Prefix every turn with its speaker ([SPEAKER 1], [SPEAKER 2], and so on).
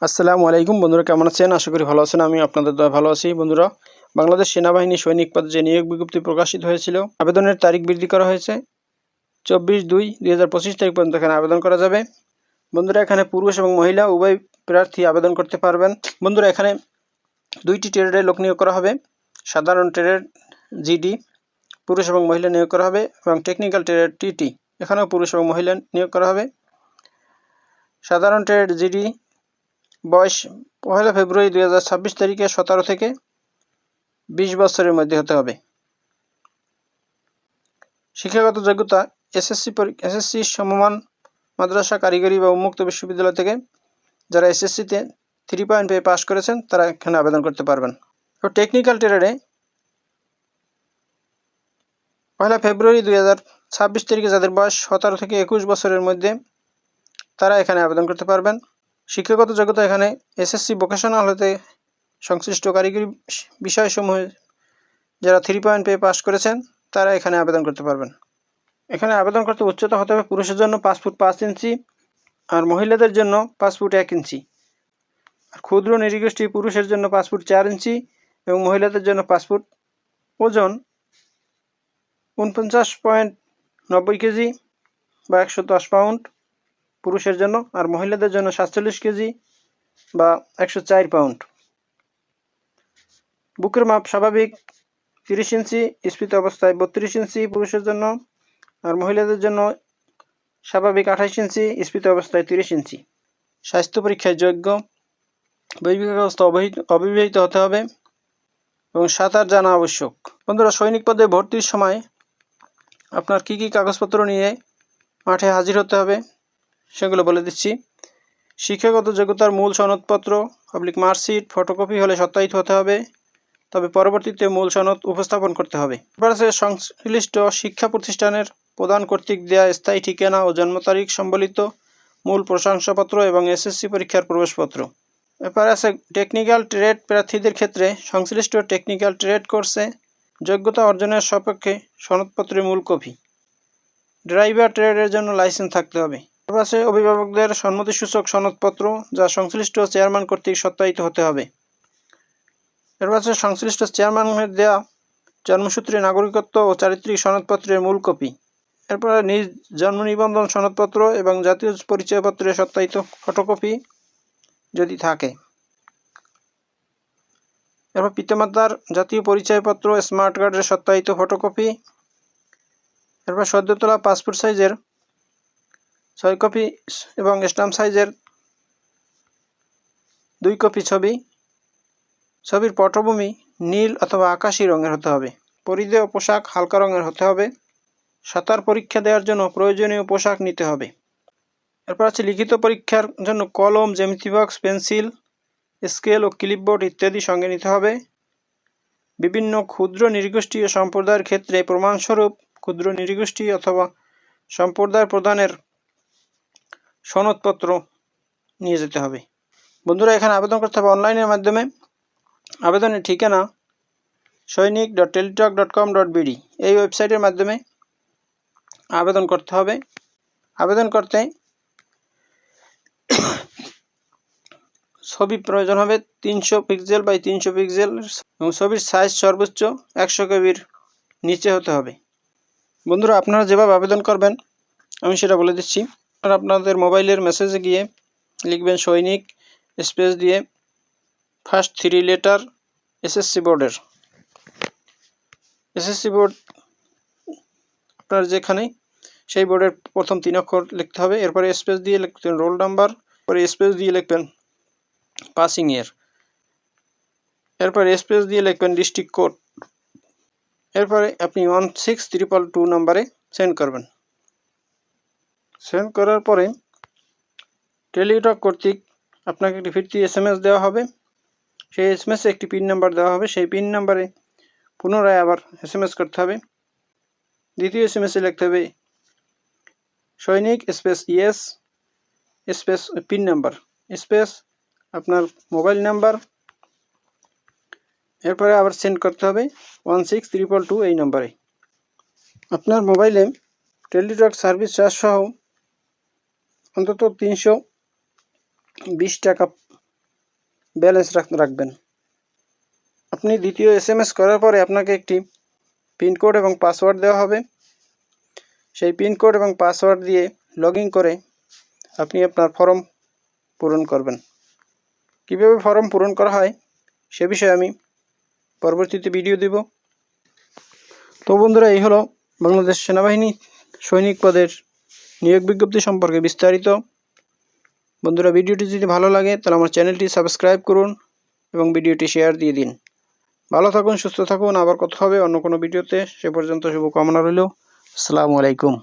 [SPEAKER 1] আসসালামু আলাইকুম বন্ধুরা, কেমন আছেন? আশা করি ভালো আছেন। আমি আপনাদের দয়ায় ভালো আছি। বন্ধুরা, বাংলাদেশ সেনাবাহিনী সৈনিক পদে যে নিয়োগ বিজ্ঞপ্তি প্রকাশিত হয়েছিল, আবেদনের তারিখ বৃদ্ধি করা হয়েছে 24/2/2025 তারিখ পর্যন্ত এখানে আবেদন করা যাবে। বন্ধুরা, এখানে পুরুষ এবং মহিলা উভয় প্রার্থী আবেদন করতে পারবেন। বন্ধুরা, এখানে 2টি ট্রেডে লোক নিয়োগ করা হবে। সাধারণ ট্রেডের জিডি পুরুষ এবং মহিলা নিয়োগ করা হবে এবং টেকনিক্যাল ট্রেডের টিটি এখানেও পুরুষ এবং মহিলা নিয়োগ করা হবে। সাধারণ ট্রেড জিডি বয়স 1 ফেব্রুয়ারি 2026 তারিখে 17 থেকে 20 বছরের মধ্যে হতে হবে। শিক্ষাগত যোগ্যতা এসএসসি সমমান মাদ্রাসা, কারিগরি বা উন্মুক্ত বিশ্ববিদ্যালয় থেকে যারা এসএসসিতে 3 পয়েন্ট পেয়ে পাশ করেছেন তারা এখানে আবেদন করতে পারবেন। তো টেকনিক্যাল ট্রেডে 1 ফেব্রুয়ারি 2026 তারিখে যাদের বয়স 17 থেকে 21 বছরের মধ্যে তারা এখানে আবেদন করতে পারবেন। শিক্ষাগত যোগ্যতা এখানে এসএসসি ভোকেশনাল হতে সংশ্লিষ্ট কারিগরি বিষয়সমূহে যারা 3 পয়েন্ট পেয়ে পাশ করেছেন তারা এখানে আবেদন করতে পারবেন। এখানে আবেদন করতে উচ্চতা হতে হবে পুরুষের জন্য 5 ফুট 5 ইঞ্চি আর মহিলাদের জন্য 5 ফুট 1 ইঞ্চি। আর ক্ষুদ্র নৃগোষ্ঠী পুরুষের জন্য 5 ফুট 4 ইঞ্চি এবং মহিলাদের জন্য 5 ফুট। ওজন 49.90 কেজি বা 110 পাউন্ড পুরুষের জন্য, আর মহিলাদের জন্য 47 কেজি বা 104 পাউন্ড। বুকের মাপ স্বাভাবিক 30 ইঞ্চি, স্ফীত অবস্থায় 32 ইঞ্চি পুরুষের জন্য, আর মহিলাদের জন্য স্বাভাবিক 28 ইঞ্চি, স্ফীত অবস্থায় 30 ইঞ্চি। স্বাস্থ্য পরীক্ষায় যোগ্য, বহির্বিভাগ অবস্থা অবিবাহিত হতে হবে এবং সাঁতার জানা আবশ্যক। বন্ধুরা, সৈনিক পদে ভর্তির সময় আপনার কি কি কাগজপত্র নিয়ে মাঠে হাজির হতে হবে সেগুলো বলে দিচ্ছি। শিক্ষাগত যোগ্যতার মূল সনদপত্র মার্কশিট ফটোকপি হলে সত্যায়িত হতে হবে, তবে পরবর্তীতে মূল সনদ উপস্থাপন করতে হবে। এবার আছে সংশ্লিষ্ট শিক্ষা প্রতিষ্ঠানের প্রদান কর্তৃক দেয়া স্থায়ী ঠিকানা ও জন্ম তারিখ সম্বলিত মূল প্রশংসাপত্র এবং এসএসসি পরীক্ষার প্রবেশপত্র। এরপর আছে টেকনিক্যাল ট্রেড প্রার্থীদের ক্ষেত্রে সংশ্লিষ্ট টেকনিক্যাল ট্রেড কোর্সে যোগ্যতা অর্জনের সপক্ষে সনদপত্রের মূল কপি। ড্রাইভার ট্রেডের জন্য লাইসেন্স থাকতে হবে। এরপর আছে অভিভাবকদের সম্মতিসূচক সনদপত্র যা সংশ্লিষ্ট চেয়ারম্যান কর্তৃক সত্যায়িত হতে হবে। এরপর আছে সংশ্লিষ্ট চেয়ারম্যানের দেয়া জন্মসূত্রে নাগরিকত্ব ও চারিত্রিক সনদপত্রের মূল কপি। এরপরে নিজ জন্ম নিবন্ধন সনদপত্র এবং জাতীয় পরিচয়পত্রের সত্যায়িত ফটোকপি যদি থাকে। এরপর পিতামাতার জাতীয় পরিচয়পত্র, স্মার্ট কার্ডের সত্যায়িত ফটোকপি। এরপর সদ্য তোলা পাসপোর্ট সাইজের 6 কপি এবং স্ট্যাম্প সাইজের 2 কপি ছবি। ছবির পটভূমি নীল অথবা আকাশী রঙের হতে হবে। পরিধেয় পোশাক হালকা রঙের হতে হবে। সাঁতার পরীক্ষা দেওয়ার জন্য প্রয়োজনীয় পোশাক নিতে হবে। এরপর আছে লিখিত পরীক্ষার জন্য কলম, জ্যামিতি বক্স, পেন্সিল, স্কেল ও ক্লিপবোর্ড ইত্যাদি সঙ্গে নিতে হবে। বিভিন্ন ক্ষুদ্র নৃগোষ্ঠী ও সম্প্রদায়ের ক্ষেত্রে প্রমাণস্বরূপ ক্ষুদ্র নৃগোষ্ঠী অথবা সম্প্রদায় প্রদানের সনদপত্র নিয়ে যেতে হবে। বন্ধুরা, এখানে আবেদন করতে হবে অনলাইনের মাধ্যমে। আবেদনের ঠিকানা sainik.teletalk.com.bd এই ওয়েবসাইটের মাধ্যমে আবেদন করতে হবে। আবেদন করতে ছবি প্রয়োজন হবে 300 পিক্সেল বাই 300 পিক্সেল এবং ছবির সাইজ সর্বোচ্চ 100 কেবির নিচে হতে হবে। বন্ধুরা, আপনারা যেভাবে আবেদন করবেন আমি সেটা বলে দিচ্ছি। আপনাদের মোবাইলের মেসেজে গিয়ে লিখবেন সৈনিক স্পেস দিয়ে ফার্স্ট 3 লেটার এসএসসি বোর্ডের এসএসসি বোর্ড আপনার যেখানে সেই বোর্ডের প্রথম 3 অক্ষর লিখতে হবে। এরপরে স্পেস দিয়ে লিখবেন রোল নাম্বার, পরে স্পেস দিয়ে লিখবেন পাসিং ইয়ার, এরপর স্পেস দিয়ে লিখবেন ডিস্ট্রিক্ট কোড। এরপরে আপনি 16322 নম্বরে সেন্ড করবেন। সেন্ড করার পরে টেলিটক কর্তৃক আপনাকে একটি ফিরতি এসএমএস দেওয়া হবে। সেই এসএমএসে একটি পিন নাম্বার দেওয়া হবে। সেই পিন নাম্বারে পুনরায় আবার এসএমএস করতে হবে। দ্বিতীয় এসএমএসে লিখতে হবে সৈনিক space yes space pin number space আপনার মোবাইল নাম্বার, এরপরে আবার সেন্ড করতে হবে 16322 এই নম্বরে। আপনার মোবাইলে টেলিটক সার্ভিস চার্জ সহ অন্তত 320 টাকা ব্যালেন্স রাখবেন। আপনি দ্বিতীয় SMS করার পরে আপনাকে একটি পিনকোড এবং পাসওয়ার্ড দেওয়া হবে। সেই পিনকোড এবং পাসওয়ার্ড দিয়ে লগইন করে আপনি আপনার ফর্ম পূরণ করবেন। কীভাবে ফর্ম পূরণ করা হয় সে বিষয়ে আমি পরবর্তীতে ভিডিও দেব। তো বন্ধুরা, এই হলো বাংলাদেশ সেনাবাহিনী সৈনিক পদের নিয়োগ বিজ্ঞপ্তি সম্পর্কে বিস্তারিত। বন্ধুরা, ভিডিওটি যদি ভালো লাগে তাহলে আমার চ্যানেলটি সাবস্ক্রাইব করুন এবং ভিডিওটি শেয়ার দিয়ে দিন। ভালো থাকুন, সুস্থ থাকুন, আবার কথা হবে অন্য কোনো ভিডিওতে। সে পর্যন্ত শুভকামনা রইল। আসসালামু আলাইকুম।